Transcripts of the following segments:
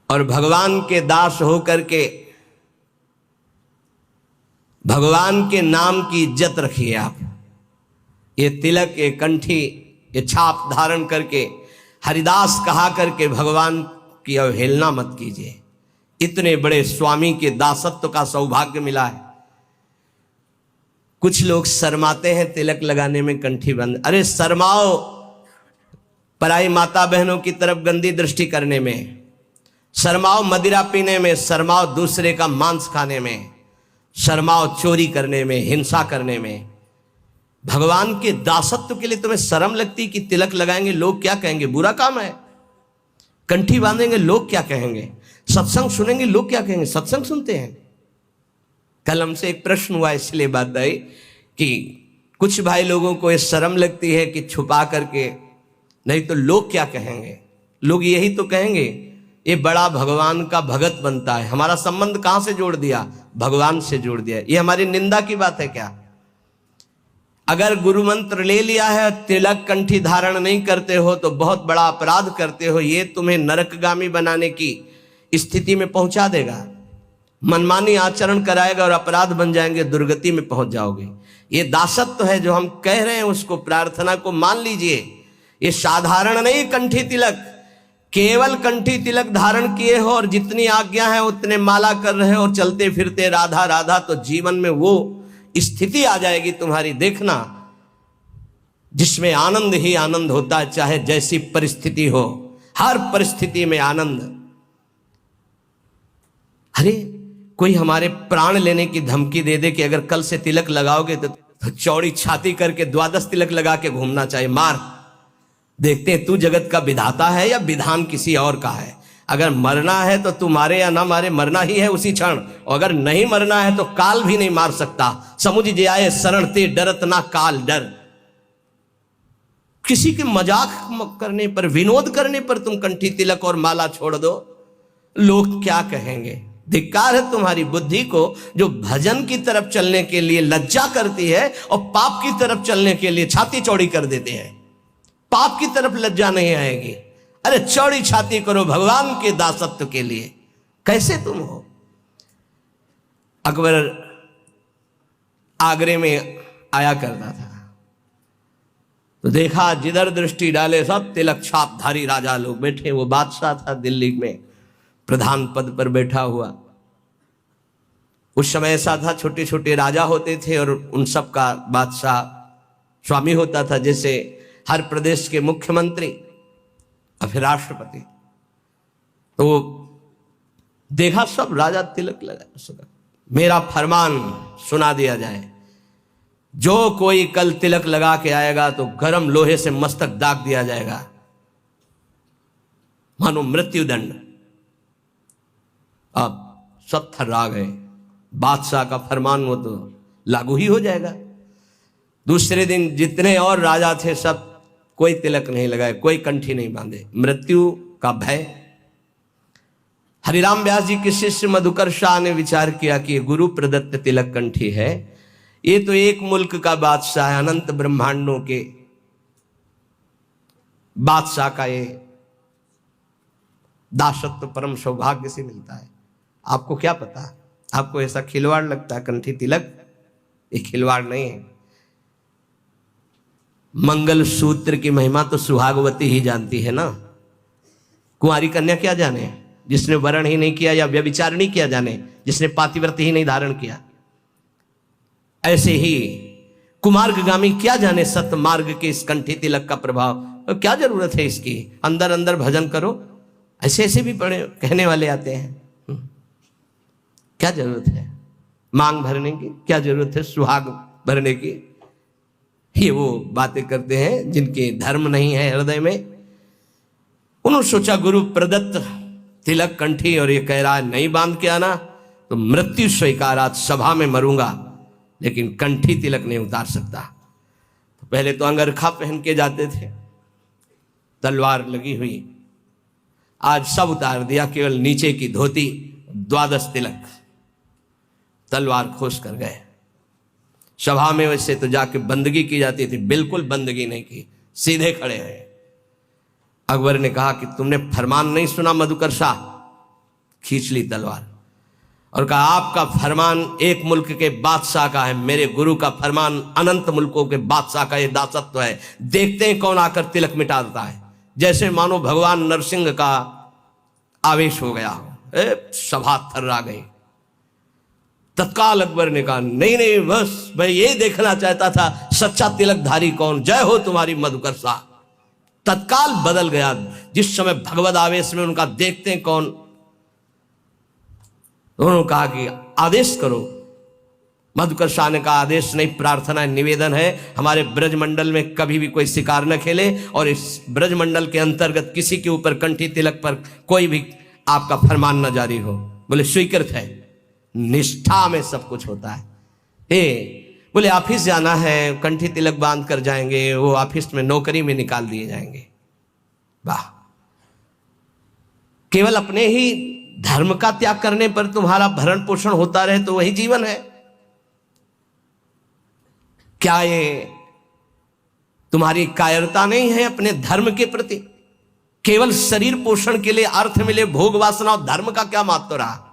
और भगवान के दास होकर के भगवान के नाम की इज्जत रखिए आप। ये तिलक, ये कंठी, ये छाप धारण करके हरिदास कहा करके भगवान की अवहेलना मत कीजिए। इतने बड़े स्वामी के दासत्व का सौभाग्य मिला है। कुछ लोग शर्माते हैं तिलक लगाने में, कंठी बंद। अरे शर्माओ पराई माता बहनों की तरफ गंदी दृष्टि करने में, शर्माओ मदिरा पीने में, शर्माओ दूसरे का मांस खाने में, शर्माओ चोरी करने में, हिंसा करने में। भगवान के दासत्व के लिए तुम्हें शर्म लगती कि तिलक लगाएंगे लोग क्या कहेंगे, बुरा काम है। कंठी बांधेंगे लोग क्या कहेंगे, सत्संग सुनेंगे लोग क्या कहेंगे, सत्संग सुनते हैं। कल हमसे एक प्रश्न हुआ, इसलिए बात आई कि कुछ भाई लोगों को ये शर्म लगती है कि छुपा करके, नहीं तो लोग क्या कहेंगे। लोग यही तो कहेंगे ये बड़ा भगवान का भगत बनता है। हमारा संबंध कहां से जोड़ दिया, भगवान से जोड़ दिया। ये हमारी निंदा की बात है क्या? अगर गुरु मंत्र ले लिया है, तिलक कंठी धारण नहीं करते हो तो बहुत बड़ा अपराध करते हो। ये तुम्हें नरकगामी बनाने की स्थिति में पहुंचा देगा, मनमानी आचरण कराएगा और अपराध बन जाएंगे, दुर्गति में पहुंच जाओगे। ये दासत्व है जो हम कह रहे हैं, उसको प्रार्थना को मान लीजिए। ये साधारण नहीं कंठी तिलक, केवल कंठी तिलक धारण किए हो और जितनी आज्ञा है उतने माला कर रहे हो और चलते फिरते राधा राधा, तो जीवन में वो स्थिति आ जाएगी तुम्हारी, देखना, जिसमें आनंद ही आनंद होता है, चाहे जैसी परिस्थिति हो, हर परिस्थिति में आनंद। अरे कोई हमारे प्राण लेने की धमकी दे दे कि अगर कल से तिलक लगाओगे तो चौड़ी छाती करके 12 तिलक लगा के घूमना चाहिए, मार। देखते हैं तू जगत का विधाता है या विधान किसी और का है। अगर मरना है तो तू मारे या ना मारे, मरना ही है उसी क्षण। और अगर नहीं मरना है तो काल भी नहीं मार सकता। समुझ जे आए शरण ते डरत ना काल डर। किसी के मजाक करने पर, विनोद करने पर तुम कंठी तिलक और माला छोड़ दो, लोग क्या कहेंगे। धिक्कार है तुम्हारी बुद्धि को जो भजन की तरफ चलने के लिए लज्जा करती है और पाप की तरफ चलने के लिए छाती चौड़ी कर देते हैं। पाप की तरफ लज्जा नहीं आएगी। अरे चौड़ी छाती करो भगवान के दासत्व के लिए। कैसे तुम हो? अकबर आगरे में आया करता था तो देखा जिधर दृष्टि डाले सब तिलक छापधारी राजा लोग बैठे। वो बादशाह था दिल्ली में, प्रधान पद पर बैठा हुआ। उस समय ऐसा था, छोटे छोटे राजा होते थे और उन सब का बादशाह स्वामी होता था, जैसे हर प्रदेश के मुख्यमंत्री और फिर राष्ट्रपति। तो देखा सब राजा तिलक लगा, मेरा फरमान सुना दिया जाए, जो कोई कल तिलक लगा के आएगा तो गरम लोहे से मस्तक दाग दिया जाएगा, मानो मृत्युदंड। अब सब थर्रा गए, बादशाह का फरमान वो तो लागू ही हो जाएगा। दूसरे दिन जितने और राजा थे सब कोई तिलक नहीं लगाए, कोई कंठी नहीं बांधे, मृत्यु का भय। हरिराम व्यास जी के शिष्य मधुकर शाह ने विचार किया कि गुरु प्रदत्त तिलक कंठी है, ये तो एक मुल्क का बादशाह है, अनंत ब्रह्मांडों के बादशाह का ये दासत्व परम सौभाग्य से मिलता है। आपको क्या पता, आपको ऐसा खिलवाड़ लगता है कंठी तिलक? ये खिलवाड़ नहीं है। मंगल सूत्र की महिमा तो सुहागवती ही जानती है ना। कुंवारी कन्या क्या जाने, जिसने वरण ही नहीं किया या व्यभिचार नहीं किया जाने, जिसने पातिव्रत ही नहीं धारण किया। ऐसे ही कुमार्गगामी क्या जाने सत्य मार्ग के इस कंठी तिलक का प्रभाव। तो क्या जरूरत है इसकी, अंदर अंदर भजन करो। ऐसे ऐसे भी बड़े कहने वाले आते हैं, क्या जरूरत है मांग भरने की, क्या जरूरत है सुहाग भरने की। ये वो बातें करते हैं जिनके धर्म नहीं है हृदय में। उन्होंने सोचा गुरु प्रदत्त तिलक कंठी और ये कह रहा है नहीं बांध के आना तो मृत्यु स्वीकार, आज सभा में मरूंगा लेकिन कंठी तिलक नहीं उतार सकता। तो पहले तो अंगरखा पहन के जाते थे, तलवार लगी हुई, आज सब उतार दिया, केवल नीचे की धोती, 12 तिलक, तलवार खोस कर गए। सभा में वैसे तो जाके बंदगी की जाती थी, बिल्कुल बंदगी नहीं की, सीधे खड़े हैं। अकबर ने कहा कि तुमने फरमान नहीं सुना मधुकर शाह, खींच ली तलवार और कहा आपका फरमान एक मुल्क के बादशाह का है, मेरे गुरु का फरमान अनंत मुल्कों के बादशाह का ये दासत्व है, देखते हैं कौन आकर तिलक मिटा देता है। जैसे मानो भगवान नरसिंह का आवेश हो गया, सभा थर्रा गई। तत्काल अकबर ने कहा नहीं नहीं, बस मैं ये देखना चाहता था सच्चा तिलकधारी कौन, जय हो तुम्हारी मधुकर शाह। तत्काल बदल गया। जिस समय भगवत आवेश में उनका देखते हैं कौन, उन्होंने कहा कि आदेश करो। मधुकर शाह ने कहा आदेश नहीं, प्रार्थना निवेदन है, हमारे ब्रजमंडल में कभी भी कोई शिकार न खेले और इस ब्रजमंडल के अंतर्गत किसी के ऊपर कंठी तिलक पर कोई भी आपका फरमान न जारी हो। बोले स्वीकृत है। निष्ठा में सब कुछ होता है। बोले ऑफिस जाना है, कंठी तिलक बांध कर जाएंगे, वो ऑफिस में नौकरी में निकाल दिए जाएंगे। वाह, केवल अपने ही धर्म का त्याग करने पर तुम्हारा भरण पोषण होता रहे तो वही जीवन है क्या? ये तुम्हारी कायरता नहीं है अपने धर्म के प्रति? केवल शरीर पोषण के लिए अर्थ मिले, भोग वासना और धर्म का क्या महत्व रहा?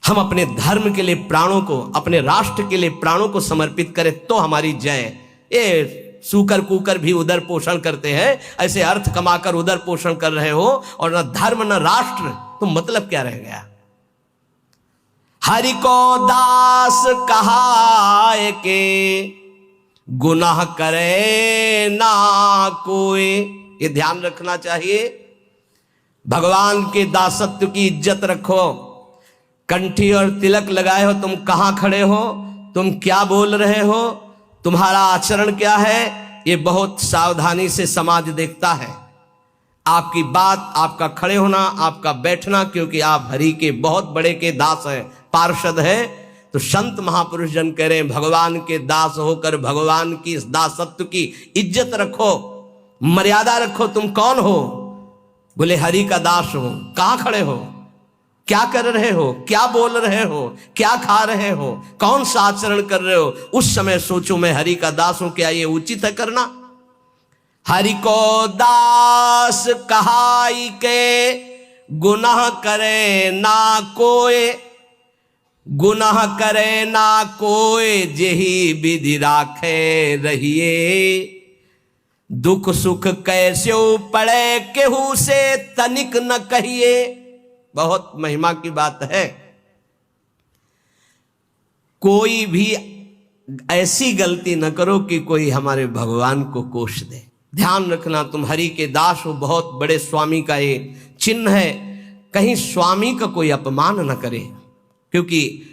हम अपने धर्म के लिए प्राणों को, अपने राष्ट्र के लिए प्राणों को समर्पित करें तो हमारी जय। ये सूकर कुकर भी उदर पोषण करते हैं, ऐसे अर्थ कमाकर उदर पोषण कर रहे हो और न धर्म न राष्ट्र, तो मतलब क्या रह गया? हरि को दास कहाए के गुनाह करे ना कोई। ये ध्यान रखना चाहिए। भगवान के दासत्व की इज्जत रखो। कंठी और तिलक लगाए हो, तुम कहां खड़े हो, तुम क्या बोल रहे हो, तुम्हारा आचरण क्या है, ये बहुत सावधानी से समाज देखता है। आपकी बात, आपका खड़े होना, आपका बैठना, क्योंकि आप हरि के बहुत बड़े के दास हैं, पार्षद हैं। तो संत महापुरुष जन कह रहे हैं भगवान के दास होकर भगवान की इस दासत्व की इज्जत रखो, मर्यादा रखो। तुम कौन हो? बोले हरि का दास हो। कहां खड़े हो, क्या कर रहे हो, क्या बोल रहे हो, क्या खा रहे हो, कौन सा आचरण कर रहे हो? उस समय सोचो मैं हरि का दास हूं, क्या ये उचित है करना? हरि को दास कहाई के गुनाह करे ना कोई, गुनाह करे ना कोई, जेही विधि राखे रहिए। दुख सुख कैसे पड़े केहू से तनिक न कहिए। बहुत महिमा की बात है। कोई भी ऐसी गलती न करो कि कोई हमारे भगवान को कोष दे। ध्यान रखना, तुम हरि के दास हो, बहुत बड़े स्वामी का ये चिन्ह है। कहीं स्वामी का कोई अपमान न करे, क्योंकि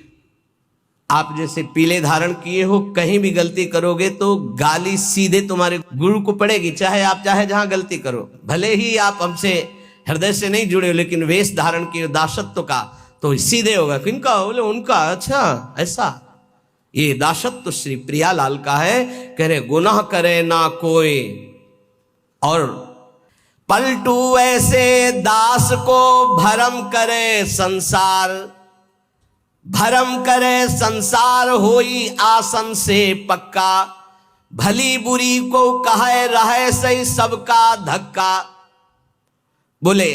आप जैसे पीले धारण किए हो, कहीं भी गलती करोगे तो गाली सीधे तुम्हारे गुरु को पड़ेगी, चाहे आप चाहे जहां गलती करो। भले ही आप हमसे हृदय से नहीं जुड़े हो, लेकिन वेश धारण किए दासत्व का तो सीधे होगा। किनका? बोले उनका। अच्छा ऐसा, ये दासत्व श्री प्रियालाल का है। कह रहे गुनाह करे ना कोई और पलटू ऐसे दास को भरम करे संसार, भरम करे संसार होई आसन से पक्का। भली बुरी को कहे रहे सही सबका धक्का। बोले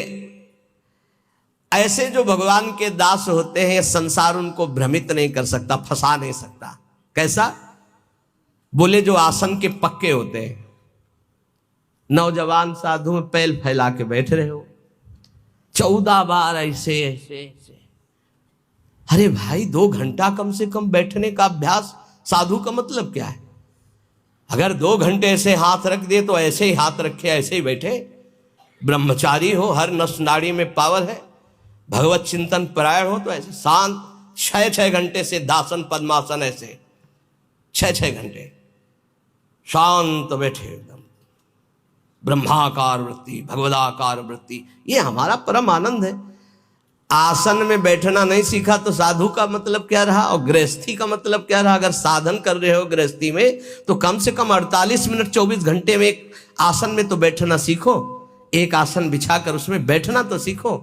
ऐसे जो भगवान के दास होते हैं, संसार उनको भ्रमित नहीं कर सकता, फंसा नहीं सकता। कैसा? बोले जो आसन के पक्के होते हैं। नौजवान साधु में पैर फैला के बैठ रहे हो, 14 बार ऐसे ऐसे ऐसे। अरे भाई 2 घंटा कम से कम बैठने का अभ्यास। साधु का मतलब क्या है? अगर 2 घंटे ऐसे हाथ रख दिए तो ऐसे ही हाथ रखे, ऐसे ही बैठे। ब्रह्मचारी हो, हर नस नाड़ी में पावर है, भगवत चिंतन परायण हो तो ऐसे शांत 6-6 घंटे से दासन पद्मासन, ऐसे 6-6 घंटे शांत बैठे एकदम। ब्रह्माकार वृत्ति, भगवदाकार वृत्ति, ये हमारा परम आनंद है। आसन में बैठना नहीं सीखा तो साधु का मतलब क्या रहा और गृहस्थी का मतलब क्या रहा? अगर साधन कर रहे हो गृहस्थी में तो कम से कम 48 मिनट 24 घंटे में एक आसन में तो बैठना सीखो। एक आसन बिछाकर उसमें बैठना तो सीखो।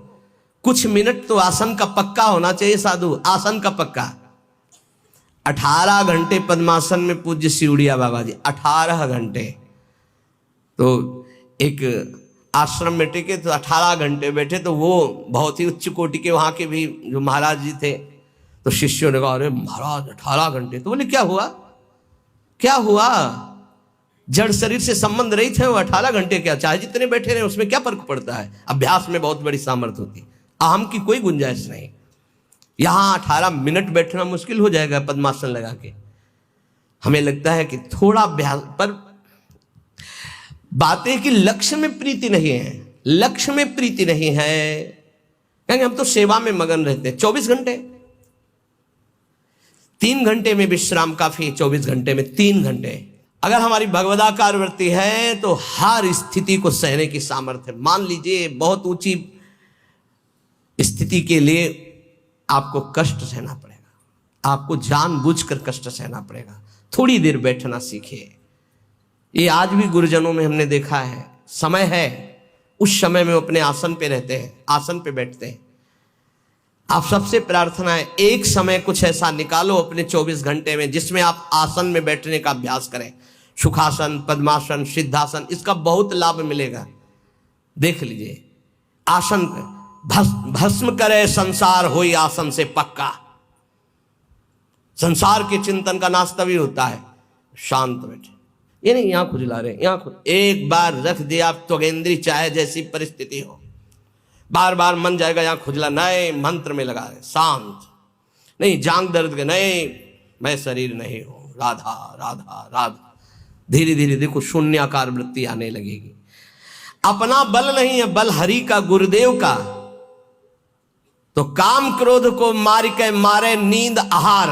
कुछ मिनट तो आसन का पक्का होना चाहिए साधु, आसन का पक्का। 18 घंटे पद्मासन में पूज्य सिउड़िया बाबा जी, 18 घंटे। तो एक आश्रम में टिके तो 18 घंटे बैठे। तो वो बहुत ही उच्च कोटि के वहां के भी जो महाराज जी थे, तो शिष्यों ने कहा अरे महाराज 18 घंटे। तो बोले क्या हुआ, क्या हुआ, जड़ शरीर से संबंध रहित है वो 18 घंटे, क्या चाहे जितने बैठे रहे उसमें क्या फर्क पड़ता है। अभ्यास में बहुत बड़ी सामर्थ्य होती, अहम की कोई गुंजाइश नहीं। यहां 18 मिनट बैठना मुश्किल हो जाएगा पद्मासन लगा के। हमें लगता है कि थोड़ा अभ्यास, पर बातें कि लक्ष्य में प्रीति नहीं है, लक्ष्य में प्रीति नहीं है, कहेंगे हम तो सेवा में मगन रहते हैं। 24 घंटे, 3 घंटे में विश्राम काफी, 24 घंटे में 3 घंटे। अगर हमारी भगवदाकार वृत्ति है तो हर स्थिति को सहने की सामर्थ्य। मान लीजिए बहुत ऊंची स्थिति के लिए आपको कष्ट सहना पड़ेगा, आपको जानबूझकर कष्ट सहना पड़ेगा। थोड़ी देर बैठना सीखिए। ये आज भी गुरुजनों में हमने देखा है, समय है, उस समय में अपने आसन पे रहते हैं, आसन पे बैठते हैं। आप सबसे प्रार्थना है एक समय कुछ ऐसा निकालो अपने 24 घंटे में जिसमें आप आसन में बैठने का अभ्यास करें। सुखासन, पद्मासन, सिद्धासन, इसका बहुत लाभ मिलेगा। देख लीजिए, आसन भस्म करे संसार होई आसन से पक्का। संसार के चिंतन का नाश तभी होता है शांत बैठे। ये नहीं यहां खुजला रहे, यहां एक बार रख दिया आप त्वगेंद्री, चाहे जैसी परिस्थिति हो, बार बार मन जाएगा यहां खुजला, नए मंत्र में लगा रहे शांत। नहीं जांग दर्द के, नहीं मैं शरीर नहीं हूं, राधा राधा राधा। धीरे धीरे देखो शून्याकार वृत्ति आने लगेगी। अपना बल नहीं है, बल हरि का, गुरुदेव का। तो काम क्रोध को मार के मारे नींद आहार,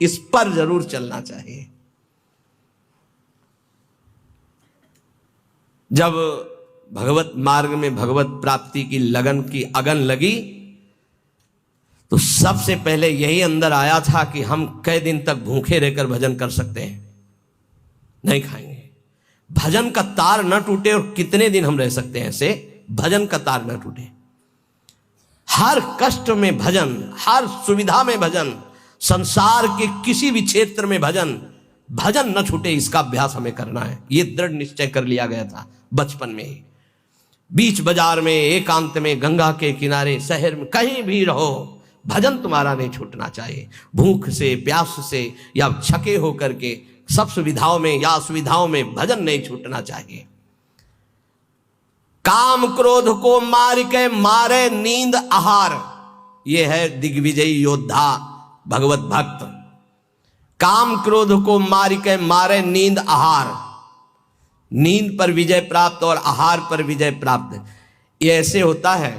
इस पर जरूर चलना चाहिए। जब भगवत मार्ग में भगवत प्राप्ति की लगन की अगन लगी तो सबसे पहले यही अंदर आया था कि हम कई दिन तक भूखे रहकर भजन कर सकते हैं, नहीं खाएंगे। भजन का तार न टूटे, और कितने दिन हम रह सकते हैं ऐसे, भजन का तार न टूटे। हर कष्ट में भजन, हर सुविधा में भजन, संसार के किसी भी क्षेत्र में भजन, भजन न छूटे, इसका अभ्यास हमें करना है। यह दृढ़ निश्चय कर लिया गया था बचपन में ही। बीच बाजार में, एकांत में, गंगा के किनारे, शहर में, कहीं भी रहो, भजन तुम्हारा नहीं छूटना चाहिए। भूख से, प्यास से या छके होकर के, सब सुविधाओं में या असुविधाओं में भजन नहीं छूटना चाहिए। काम क्रोध को मार के मारे नींद आहार, यह है दिग्विजयी योद्धा भगवत भक्त। काम क्रोध को मार के मारे नींद आहार, नींद पर विजय प्राप्त और आहार पर विजय प्राप्त। ये ऐसे होता है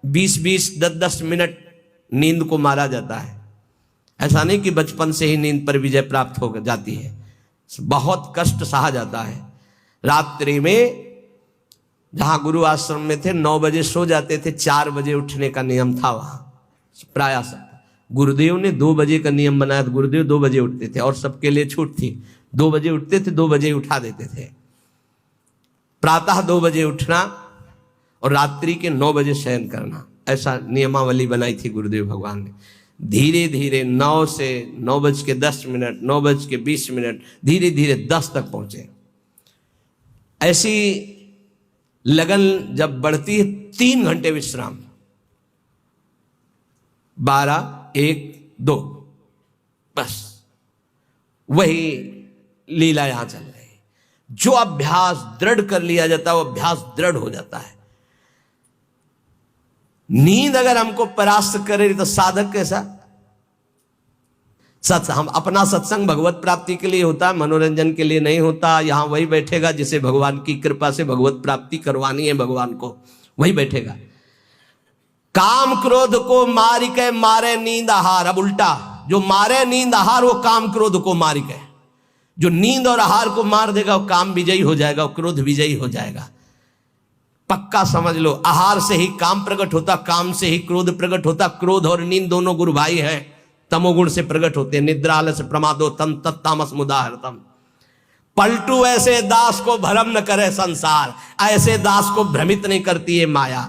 20-20, 10-10 मिनट नींद को मारा जाता है। ऐसा नहीं कि बचपन से ही नींद पर विजय प्राप्त हो जाती है, बहुत कष्ट सहा जाता है। रात्रि में जहां गुरु आश्रम में थे 9 बजे सो जाते थे, 4 बजे उठने का नियम था वहां प्राय सब। गुरुदेव ने 2 बजे का नियम बनाया, तो गुरुदेव 2 बजे उठते थे और सबके लिए छूट थी। 2 बजे उठते थे, 2 बजे उठा देते थे। प्रातः 2 बजे उठना और रात्रि के 9 बजे शयन करना, ऐसा नियमावली बनाई थी गुरुदेव भगवान ने। धीरे धीरे 9 से 9:10, 9:20, धीरे धीरे 10 तक पहुंचे। ऐसी लगन जब बढ़ती है 3 घंटे विश्राम, 12, 1, 2, बस वही लीला यहां चल रही है। जो अभ्यास दृढ़ कर लिया जाता है वो अभ्यास दृढ़ हो जाता है। नींद अगर हमको परास्त करे तो साधक कैसा? हम अपना सत्संग भगवत प्राप्ति के लिए होता है, मनोरंजन के लिए नहीं होता। यहां वही बैठेगा जिसे भगवान की कृपा से भगवत प्राप्ति करवानी है, भगवान को वही बैठेगा। काम क्रोध को मार के मारे नींद आहार। अब उल्टा, जो मारे नींद आहार वो काम क्रोध को मार के, जो नींद और आहार को मार देगा वो काम विजयी हो जाएगा, वो क्रोध विजयी हो जाएगा। पक्का समझ लो, आहार से ही काम प्रकट होता, काम से ही क्रोध प्रकट होता। क्रोध और नींद दोनों गुरु भाई हैं, तमोगुण से प्रकट होते हैं। निद्रा आलस्य प्रमादो तम तत्तामस मुदाहरतम। पलटू ऐसे दास को भ्रम न करे संसार, ऐसे दास को भ्रमित नहीं करती है माया।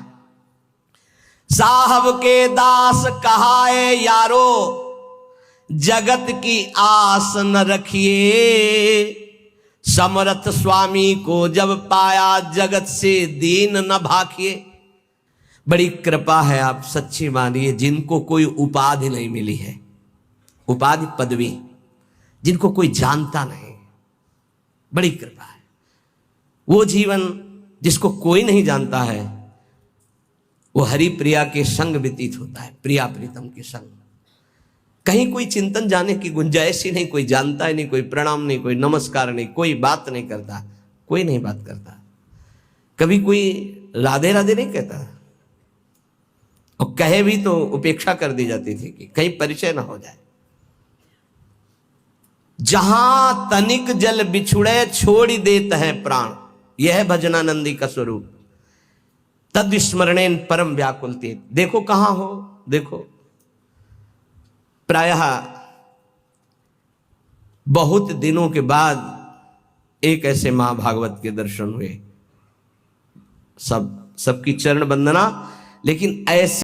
साहब के दास कहाए यारो, जगत की आस न रखिए। समर्थ स्वामी को जब पाया जगत से दीन न भाखिए। बड़ी कृपा है, आप सच्ची मानिए, जिनको कोई उपाधि नहीं मिली है, उपाधि पदवी, जिनको कोई जानता नहीं, बड़ी कृपा है। वो जीवन जिसको कोई नहीं जानता है, वो हरि प्रिया के संग व्यतीत होता है, प्रिया प्रीतम के संग। कहीं कोई चिंतन जाने की गुंजाइश ही नहीं, कोई जानता ही नहीं, कोई प्रणाम नहीं, कोई नमस्कार नहीं, कोई बात नहीं करता, कोई नहीं बात करता, कभी कोई राधे राधे नहीं कहता, और कहे भी तो उपेक्षा कर दी जाती थी कि कहीं परिचय ना हो जाए। जहां तनिक जल बिछुड़े छोड़ देत है प्राण, यह भजनानंदी का स्वरूप। तद स्मरणेन परम व्याकुलते। देखो कहां हो, देखो प्रायः बहुत दिनों के बाद एक ऐसे महाभागवत के दर्शन हुए, सबकी चरण वंदना, लेकिन ऐसे